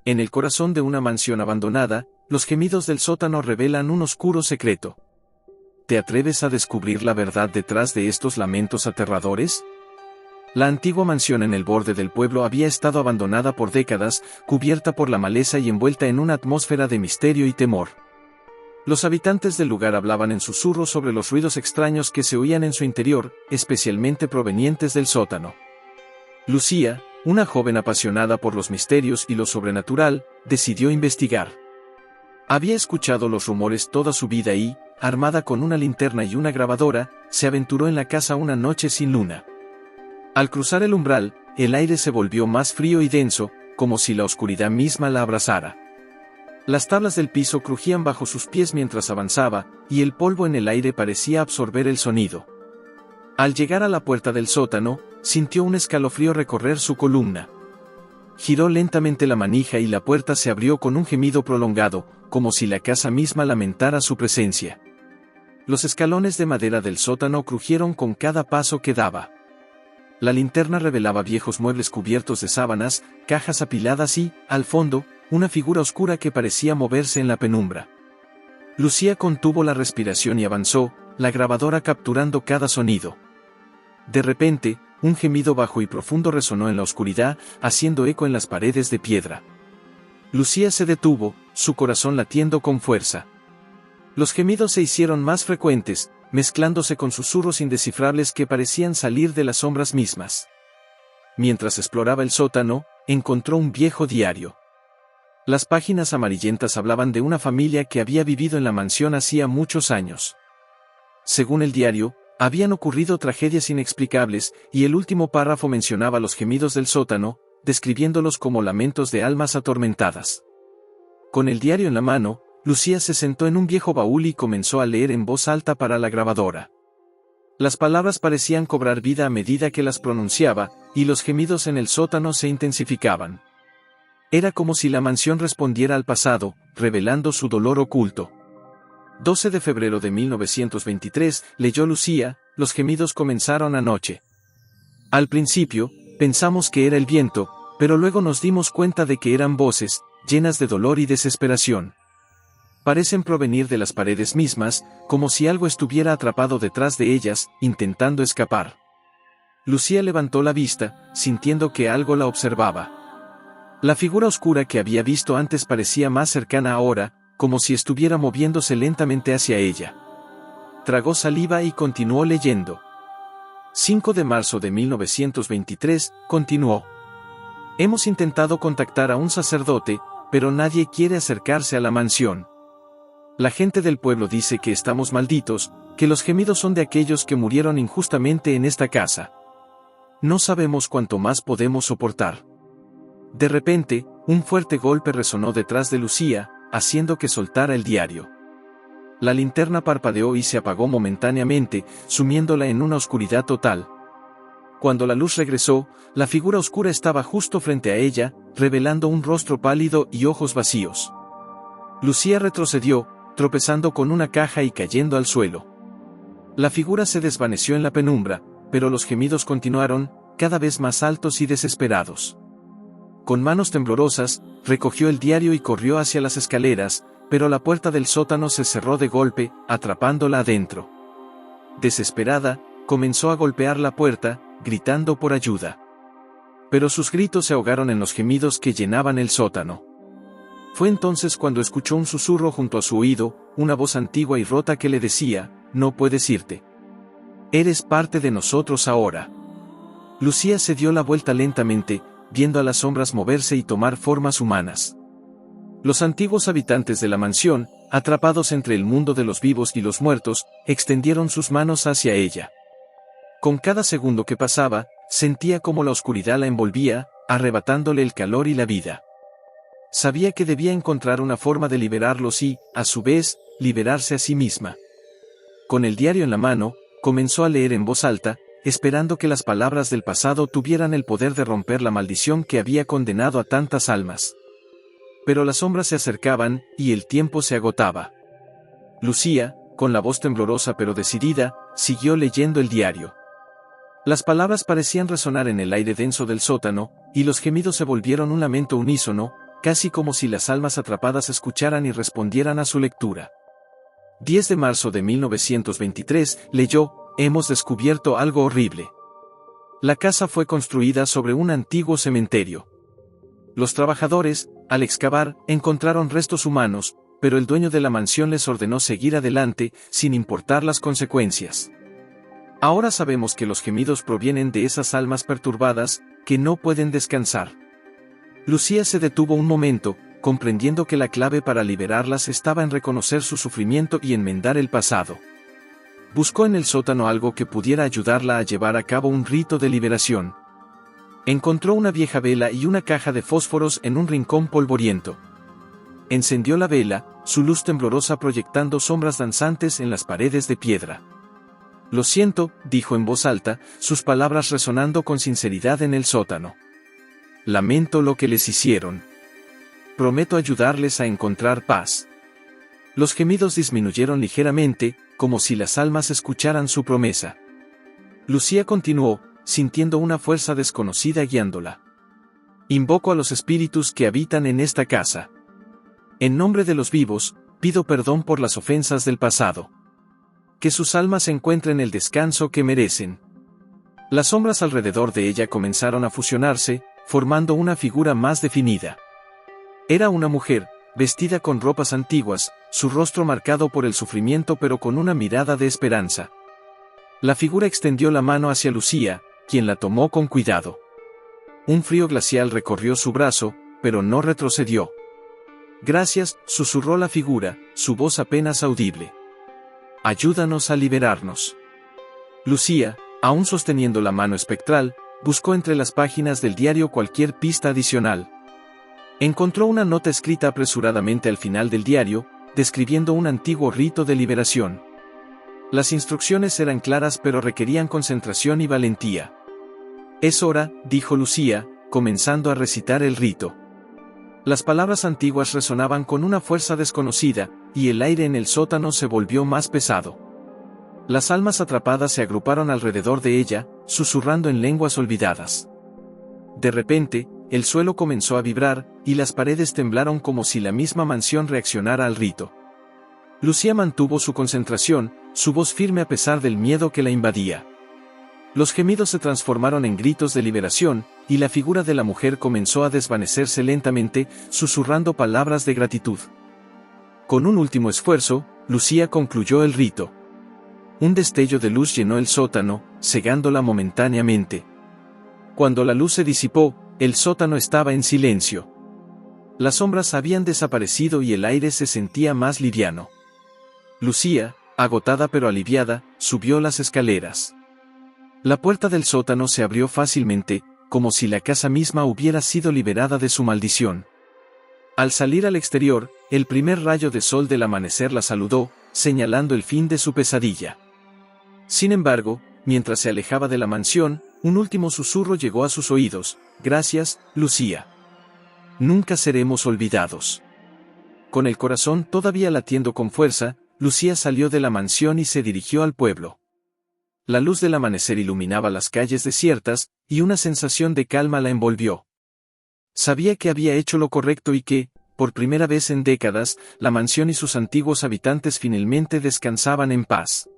En el corazón de una mansión abandonada, los gemidos del sótano revelan un oscuro secreto. ¿Te atreves a descubrir la verdad detrás de estos lamentos aterradores? La antigua mansión en el borde del pueblo había estado abandonada por décadas, cubierta por la maleza y envuelta en una atmósfera de misterio y temor. Los habitantes del lugar hablaban en susurros sobre los ruidos extraños que se oían en su interior, especialmente provenientes del sótano. Lucía, una joven apasionada por los misterios y lo sobrenatural, decidió investigar. Había escuchado los rumores toda su vida y, armada con una linterna y una grabadora, se aventuró en la casa una noche sin luna. Al cruzar el umbral, el aire se volvió más frío y denso, como si la oscuridad misma la abrazara. Las tablas del piso crujían bajo sus pies mientras avanzaba, y el polvo en el aire parecía absorber el sonido. Al llegar a la puerta del sótano, sintió un escalofrío recorrer su columna. Giró lentamente la manija y la puerta se abrió con un gemido prolongado, como si la casa misma lamentara su presencia. Los escalones de madera del sótano crujieron con cada paso que daba. La linterna revelaba viejos muebles cubiertos de sábanas, cajas apiladas y, al fondo, una figura oscura que parecía moverse en la penumbra. Lucía contuvo la respiración y avanzó, la grabadora capturando cada sonido. De repente, un gemido bajo y profundo resonó en la oscuridad, haciendo eco en las paredes de piedra. Lucía se detuvo, su corazón latiendo con fuerza. Los gemidos se hicieron más frecuentes, mezclándose con susurros indescifrables que parecían salir de las sombras mismas. Mientras exploraba el sótano, encontró un viejo diario. Las páginas amarillentas hablaban de una familia que había vivido en la mansión hacía muchos años. Según el diario, habían ocurrido tragedias inexplicables, y el último párrafo mencionaba los gemidos del sótano, describiéndolos como lamentos de almas atormentadas. Con el diario en la mano, Lucía se sentó en un viejo baúl y comenzó a leer en voz alta para la grabadora. Las palabras parecían cobrar vida a medida que las pronunciaba, y los gemidos en el sótano se intensificaban. Era como si la mansión respondiera al pasado, revelando su dolor oculto. 12 de febrero de 1923, leyó Lucía, los gemidos comenzaron anoche. Al principio, pensamos que era el viento, pero luego nos dimos cuenta de que eran voces, llenas de dolor y desesperación. Parecen provenir de las paredes mismas, como si algo estuviera atrapado detrás de ellas, intentando escapar. Lucía levantó la vista, sintiendo que algo la observaba. La figura oscura que había visto antes parecía más cercana ahora, como si estuviera moviéndose lentamente hacia ella. Tragó saliva y continuó leyendo. 5 de marzo de 1923, continuó. Hemos intentado contactar a un sacerdote, pero nadie quiere acercarse a la mansión. La gente del pueblo dice que estamos malditos, que los gemidos son de aquellos que murieron injustamente en esta casa. No sabemos cuánto más podemos soportar. De repente, un fuerte golpe resonó detrás de Lucía, haciendo que soltara el diario. La linterna parpadeó y se apagó momentáneamente, sumiéndola en una oscuridad total. Cuando la luz regresó, la figura oscura estaba justo frente a ella, revelando un rostro pálido y ojos vacíos. Lucía retrocedió, tropezando con una caja y cayendo al suelo. La figura se desvaneció en la penumbra, pero los gemidos continuaron, cada vez más altos y desesperados. Con manos temblorosas, recogió el diario y corrió hacia las escaleras, pero la puerta del sótano se cerró de golpe, atrapándola adentro. Desesperada, comenzó a golpear la puerta, gritando por ayuda. Pero sus gritos se ahogaron en los gemidos que llenaban el sótano. Fue entonces cuando escuchó un susurro junto a su oído, una voz antigua y rota que le decía, «No puedes irte. Eres parte de nosotros ahora». Lucía se dio la vuelta lentamente, viendo a las sombras moverse y tomar formas humanas. Los antiguos habitantes de la mansión, atrapados entre el mundo de los vivos y los muertos, extendieron sus manos hacia ella. Con cada segundo que pasaba, sentía como la oscuridad la envolvía, arrebatándole el calor y la vida. Sabía que debía encontrar una forma de liberarlos y, a su vez, liberarse a sí misma. Con el diario en la mano, comenzó a leer en voz alta, esperando que las palabras del pasado tuvieran el poder de romper la maldición que había condenado a tantas almas. Pero las sombras se acercaban, y el tiempo se agotaba. Lucía, con la voz temblorosa pero decidida, siguió leyendo el diario. Las palabras parecían resonar en el aire denso del sótano, y los gemidos se volvieron un lamento unísono, casi como si las almas atrapadas escucharan y respondieran a su lectura. 10 de marzo de 1923, leyó: hemos descubierto algo horrible. La casa fue construida sobre un antiguo cementerio. Los trabajadores, al excavar, encontraron restos humanos, pero el dueño de la mansión les ordenó seguir adelante, sin importar las consecuencias. Ahora sabemos que los gemidos provienen de esas almas perturbadas, que no pueden descansar. Lucía se detuvo un momento, comprendiendo que la clave para liberarlas estaba en reconocer su sufrimiento y enmendar el pasado. Buscó en el sótano algo que pudiera ayudarla a llevar a cabo un rito de liberación. Encontró una vieja vela y una caja de fósforos en un rincón polvoriento. Encendió la vela, su luz temblorosa proyectando sombras danzantes en las paredes de piedra. Lo siento, dijo en voz alta, sus palabras resonando con sinceridad en el sótano. Lamento lo que les hicieron. Prometo ayudarles a encontrar paz. Los gemidos disminuyeron ligeramente, como si las almas escucharan su promesa. Lucía continuó, sintiendo una fuerza desconocida guiándola. Invoco a los espíritus que habitan en esta casa. En nombre de los vivos, pido perdón por las ofensas del pasado. Que sus almas encuentren el descanso que merecen. Las sombras alrededor de ella comenzaron a fusionarse, formando una figura más definida. Era una mujer, vestida con ropas antiguas, su rostro marcado por el sufrimiento pero con una mirada de esperanza. La figura extendió la mano hacia Lucía, quien la tomó con cuidado. Un frío glacial recorrió su brazo, pero no retrocedió. Gracias, susurró la figura, su voz apenas audible. Ayúdanos a liberarnos. Lucía, aún sosteniendo la mano espectral, buscó entre las páginas del diario cualquier pista adicional. Encontró una nota escrita apresuradamente al final del diario, describiendo un antiguo rito de liberación. Las instrucciones eran claras pero requerían concentración y valentía. Es hora, dijo Lucía, comenzando a recitar el rito. Las palabras antiguas resonaban con una fuerza desconocida, y el aire en el sótano se volvió más pesado. Las almas atrapadas se agruparon alrededor de ella, susurrando en lenguas olvidadas. De repente, el suelo comenzó a vibrar, y las paredes temblaron como si la misma mansión reaccionara al rito. Lucía mantuvo su concentración, su voz firme a pesar del miedo que la invadía. Los gemidos se transformaron en gritos de liberación, y la figura de la mujer comenzó a desvanecerse lentamente, susurrando palabras de gratitud. Con un último esfuerzo, Lucía concluyó el rito. Un destello de luz llenó el sótano, cegándola momentáneamente. Cuando la luz se disipó, el sótano estaba en silencio. Las sombras habían desaparecido y el aire se sentía más liviano. Lucía, agotada pero aliviada, subió las escaleras. La puerta del sótano se abrió fácilmente, como si la casa misma hubiera sido liberada de su maldición. Al salir al exterior, el primer rayo de sol del amanecer la saludó, señalando el fin de su pesadilla. Sin embargo, mientras se alejaba de la mansión, un último susurro llegó a sus oídos: gracias, Lucía. Nunca seremos olvidados. Con el corazón todavía latiendo con fuerza, Lucía salió de la mansión y se dirigió al pueblo. La luz del amanecer iluminaba las calles desiertas, y una sensación de calma la envolvió. Sabía que había hecho lo correcto y que, por primera vez en décadas, la mansión y sus antiguos habitantes finalmente descansaban en paz.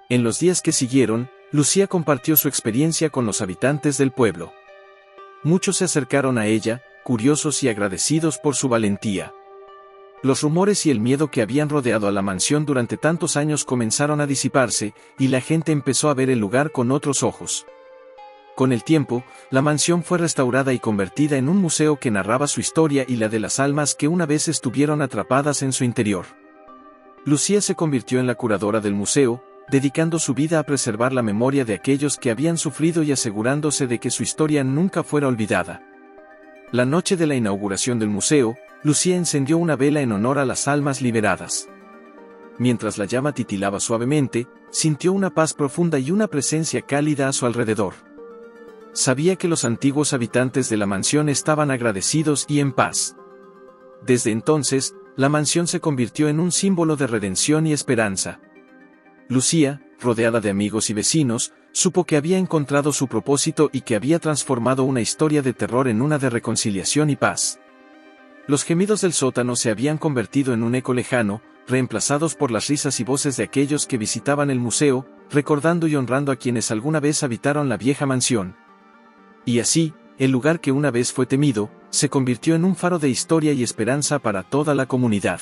En los días que siguieron, Lucía compartió su experiencia con los habitantes del pueblo. Muchos se acercaron a ella, curiosos y agradecidos por su valentía. Los rumores y el miedo que habían rodeado a la mansión durante tantos años comenzaron a disiparse, y la gente empezó a ver el lugar con otros ojos. Con el tiempo, la mansión fue restaurada y convertida en un museo que narraba su historia y la de las almas que una vez estuvieron atrapadas en su interior. Lucía se convirtió en la curadora del museo, dedicando su vida a preservar la memoria de aquellos que habían sufrido y asegurándose de que su historia nunca fuera olvidada. La noche de la inauguración del museo, Lucía encendió una vela en honor a las almas liberadas. Mientras la llama titilaba suavemente, sintió una paz profunda y una presencia cálida a su alrededor. Sabía que los antiguos habitantes de la mansión estaban agradecidos y en paz. Desde entonces, la mansión se convirtió en un símbolo de redención y esperanza. Lucía, rodeada de amigos y vecinos, supo que había encontrado su propósito y que había transformado una historia de terror en una de reconciliación y paz. Los gemidos del sótano se habían convertido en un eco lejano, reemplazados por las risas y voces de aquellos que visitaban el museo, recordando y honrando a quienes alguna vez habitaron la vieja mansión. Y así, el lugar que una vez fue temido, se convirtió en un faro de historia y esperanza para toda la comunidad.